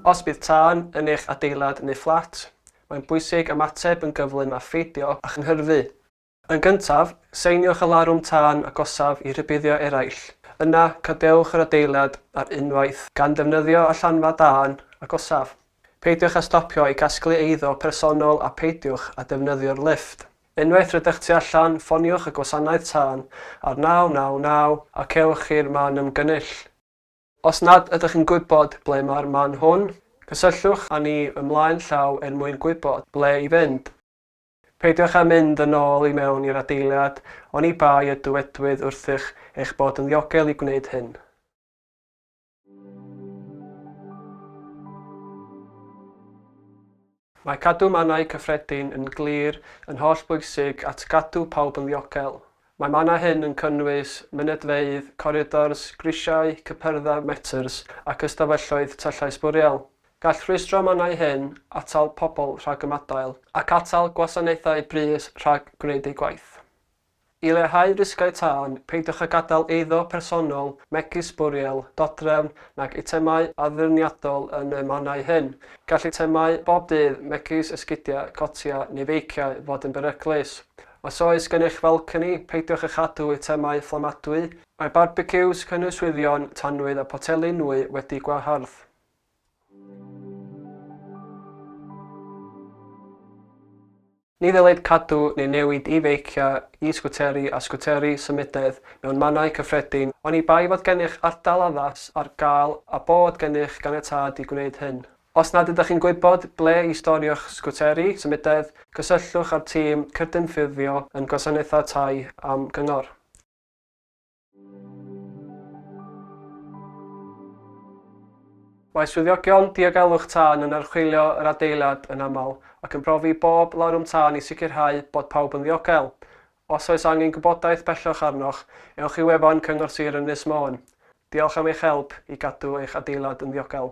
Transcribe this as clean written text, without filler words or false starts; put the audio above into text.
Os bydd tân yn eich adeilad neu fflat, mae'n bwysig ymateb yn gyflym a pheidio a chynhyrfu. Yn gyntaf, seiniwch y larwm tân agosaf i rybuddio eraill. Yna, cadewch yr adeilad ar unwaith gan defnyddio allanfa tân agosaf. Peidiwch â stopio i gasglu eiddo personol a peidiwch â defnyddio'r lifft. Unwaith rydych tu allan, ffoniwch y gwasanaeth tân ar 999 a cewch i'r man ymgynnull. Os nad ydych yn gwybod ble mae'r man hwn, cysyllwch â ni ymlaen llaw mwyn gwybod ble i fynd. Peidiwch â mynd yn ôl i mewn i'r adeilad, oni bai y dywedwydd wrthych eich bod yn ddiogel i gwneud hyn. Mae cadw mannau cyffredin yn glir yn holl bwysig at gadw pawb yn ddiogel. Mae mannau hyn yn cynnwys mynedfeydd, coridors, grisiau, cypyrdda metrs ac ystafelloedd tyllais bwriel. Gall rhwystro mannau hyn atal pobl rhag ymadael ac atal gwasanaethau brys rhag gwneud eu gwaith. I leihau risgiau tân, peidiwch â gadael eiddo personol, megis bwriel, dodrefn nag eitemau addurniadol yn y mannau hyn. Gall eitemau bob dydd, megis esgidiau, cotia neu feiciau fod yn beryglus. Os oes gennych falcony, peidiwch â chadw eitemau fflamadwy. Mae barbecues, cynnwyswyddion, tanwydd a poteli nwy wedi gwahardd. Ni ddylid cadw neu newid i feicia, e-sgwteri a sgwteri symudedd mewn mannau cyffredin, oni bai fod gennych ardal addas ar gael a bod gennych ganiatâd i gwneud hyn. Os nad ydych chi'n gwybod ble i storio'ch sgwteri symudedd, cysyllwch â'r tîm cydymffurfio yn gwasanaethau tai am Cyngor. Mae swyddogion diogelwch tân yn archwilio yr adeilad yn aml ac yn profi bob larwm tân i sicrhau bod pawb yn ddiogel. Os oes angen gwybodaeth bellach arnoch, ewch i wefan Cyngor Sir Ynys Môn. Diolch am eich help i gadw eich adeilad yn ddiogel.